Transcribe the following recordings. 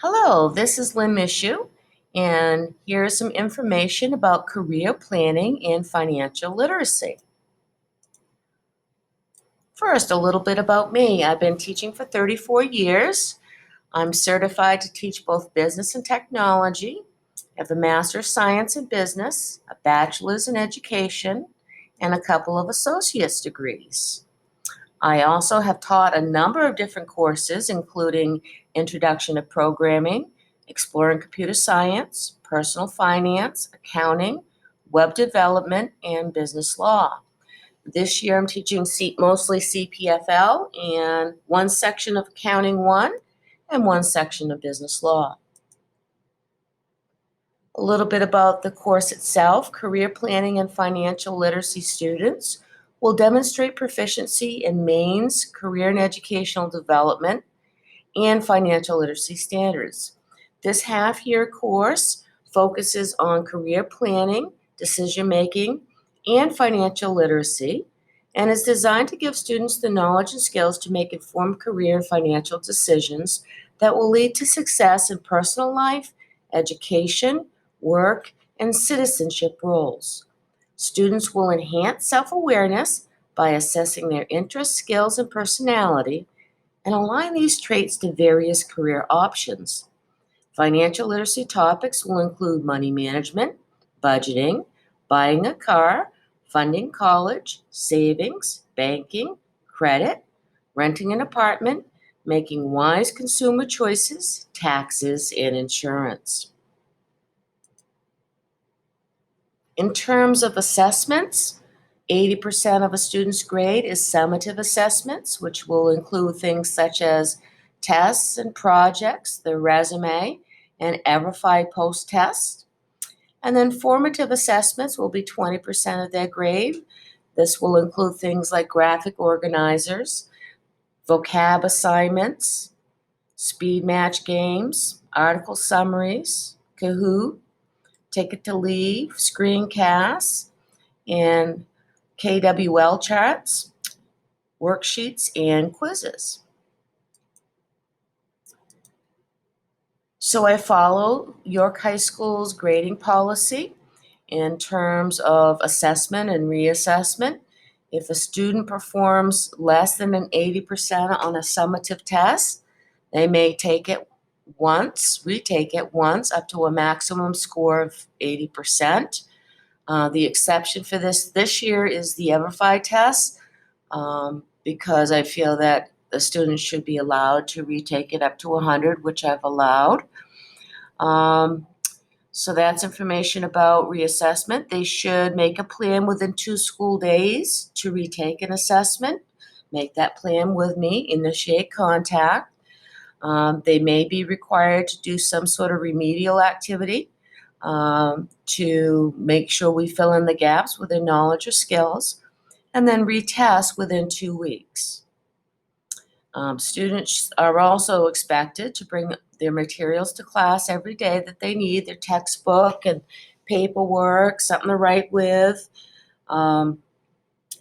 Hello, this is Lynn Michaud, and here's some information about career planning and financial literacy. First, a little bit about me. I've been teaching for 34 years. I'm certified to teach both business and technology. I have a Master's of Science in Business, a Bachelor's in Education, and a couple of associate's degrees. I also have taught a number of different courses, including Introduction to Programming, Exploring Computer Science, Personal Finance, Accounting, Web Development, and Business Law. This year I'm teaching mostly CPFL and one section of Accounting 1 and one section of Business Law. A little bit about the course itself. Career planning and financial literacy students will demonstrate proficiency in Maine's career and educational development and financial literacy standards. This half-year course focuses on career planning, decision-making, and financial literacy, and is designed to give students the knowledge and skills to make informed career and financial decisions that will lead to success in personal life, education, work, and citizenship roles. Students will enhance self-awareness by assessing their interests, skills, and personality, and align these traits to various career options. Financial literacy topics will include money management, budgeting, buying a car, funding college, savings, banking, credit, renting an apartment, making wise consumer choices, taxes, and insurance. In terms of assessments, 80% of a student's grade is summative assessments, which will include things such as tests and projects, their resume, and EverFi post-test. And then formative assessments will be 20% of their grade. This will include things like graphic organizers, vocab assignments, speed match games, article summaries, Kahoot, Ticket to Leave, screencasts, and KWL charts, worksheets, and quizzes. So I follow York High School's grading policy in terms of assessment and reassessment. If a student performs less than an 80% on a summative test, they may take it once, retake it once, up to a maximum score of 80%. The exception for this year is the EverFi test, because I feel that the students should be allowed to retake it up to 100, which I've allowed. So that's information about reassessment. They should make a plan within 2 school days to retake an assessment. Make that plan with me, initiate contact. They may be required to do some sort of remedial activity to make sure we fill in the gaps with their knowledge or skills, and then retest within 2 weeks. Students are also expected to bring their materials to class every day that they need, their textbook and paperwork, something to write with.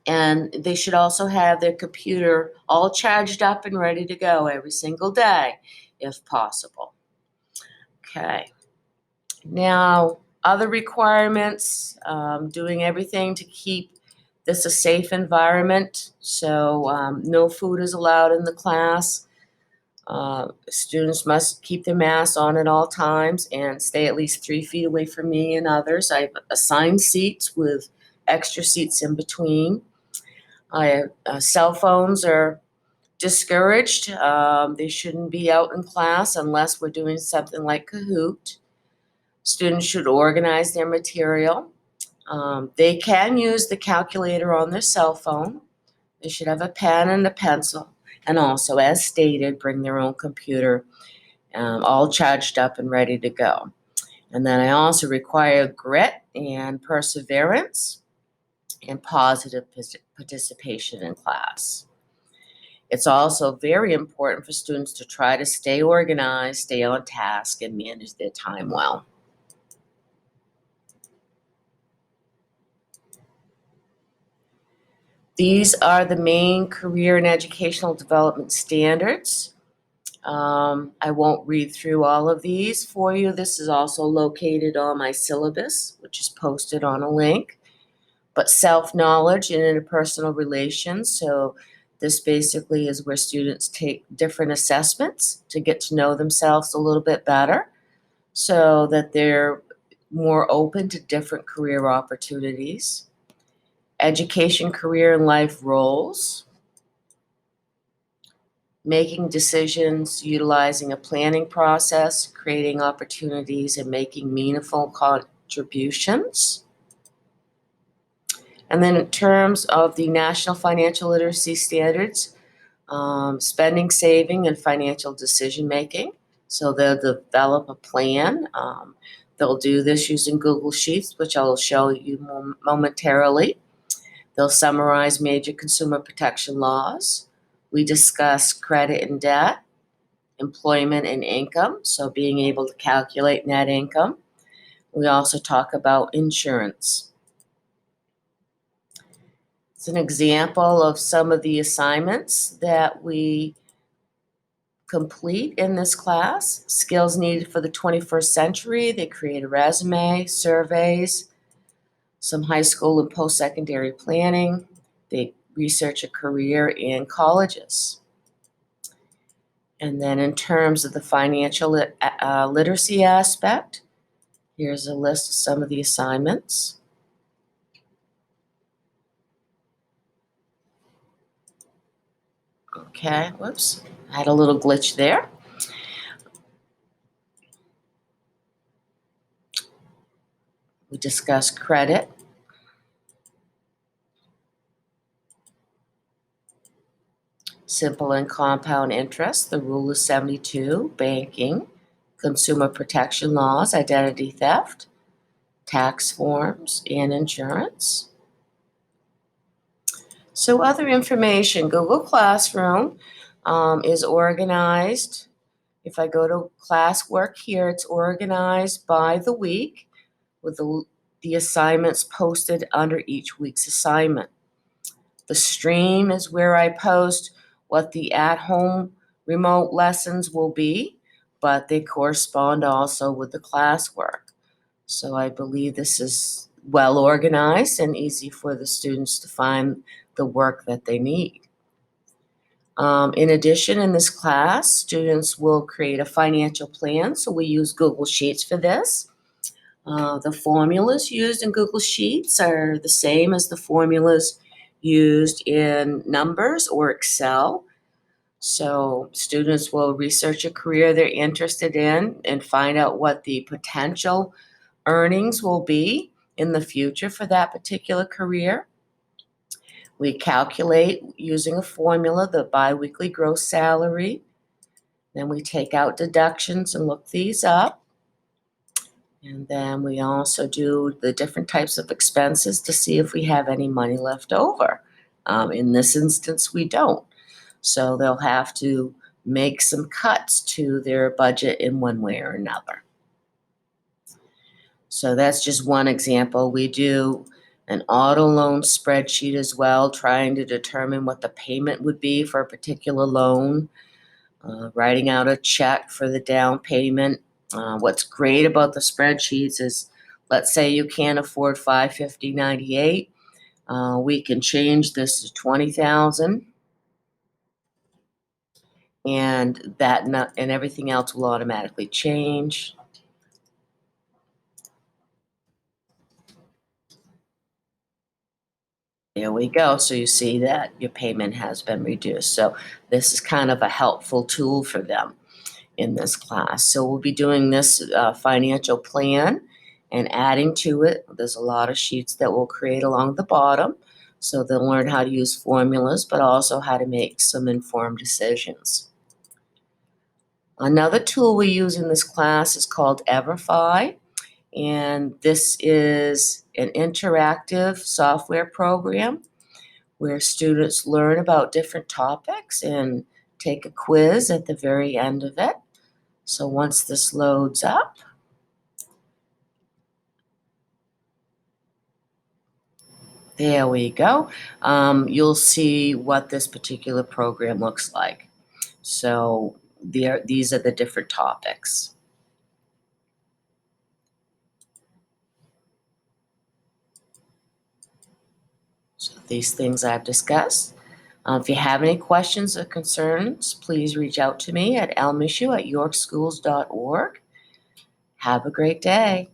And they should also have their computer all charged up and ready to go every single day, if possible. Okay. Now, other requirements, doing everything to keep this a safe environment. So no food is allowed in the class. Students must keep their masks on at all times and stay at least 3 feet away from me and others. I have assigned seats with extra seats in between. Cell phones are discouraged. They shouldn't be out in class unless we're doing something like Kahoot. Students should organize their material. They can use the calculator on their cell phone. They should have a pen and a pencil. And also, as stated, bring their own computer, all charged up and ready to go. And then I also require grit and perseverance and positive participation in class. It's also very important for students to try to stay organized, stay on task, and manage their time well. These are the main career and educational development standards. I won't read through all of these for you. This is also located on my syllabus, which is posted on a link. But self-knowledge and interpersonal relations. So this basically is where students take different assessments to get to know themselves a little bit better so that they're more open to different career opportunities. Education, career, and life roles. Making decisions, utilizing a planning process, creating opportunities, and making meaningful contributions. And then in terms of the National Financial Literacy Standards, spending, saving, and financial decision making. So they'll develop a plan. They'll do this using Google Sheets, which I'll show you momentarily. They'll summarize major consumer protection laws. We discuss credit and debt, employment and income, so being able to calculate net income. We also talk about insurance. It's an example of some of the assignments that we complete in this class. Skills needed for the 21st century. They create a resume, surveys, some high school and post-secondary planning. They research a career in colleges. And then in terms of the financial literacy aspect, here's a list of some of the assignments. Okay, whoops, I had a little glitch there. We discuss credit, simple and compound interest, the rule of 72, banking, consumer protection laws, identity theft, tax forms, and insurance. So other information, Google Classroom is organized. If I go to classwork here, it's organized by the week with the assignments posted under each week's assignment. The stream is where I post what the at-home remote lessons will be, but they correspond also with the classwork. So I believe this is well organized and easy for the students to find the work that they need. In addition, in this class, students will create a financial plan. So we use Google Sheets for this. The formulas used in Google Sheets are the same as the formulas used in Numbers or Excel. So students will research a career they're interested in and find out what the potential earnings will be in the future for that particular career. We calculate using a formula the biweekly gross salary. Then we take out deductions and look these up. And then we also do the different types of expenses to see if we have any money left over. In this instance, we don't. So they'll have to make some cuts to their budget in one way or another. So that's just one example. We do an auto loan spreadsheet as well, trying to determine what the payment would be for a particular loan, writing out a check for the down payment. What's great about the spreadsheets is, let's say you can't afford $550.98. We can change this to $20,000, and and everything else will automatically change. There we go. So you see that your payment has been reduced. So this is kind of a helpful tool for them in this class. So we'll be doing this financial plan and adding to it. There's a lot of sheets that we'll create along the bottom. So they'll learn how to use formulas, but also how to make some informed decisions. Another tool we use in this class is called Everify. And this is an interactive software program where students learn about different topics and take a quiz at the very end of it. So once this loads up, there we go. You'll see what this particular program looks like. So these are the different topics. So these things I've discussed. If you have any questions or concerns, please reach out to me at lmichaud@yorkschools.org. Have a great day.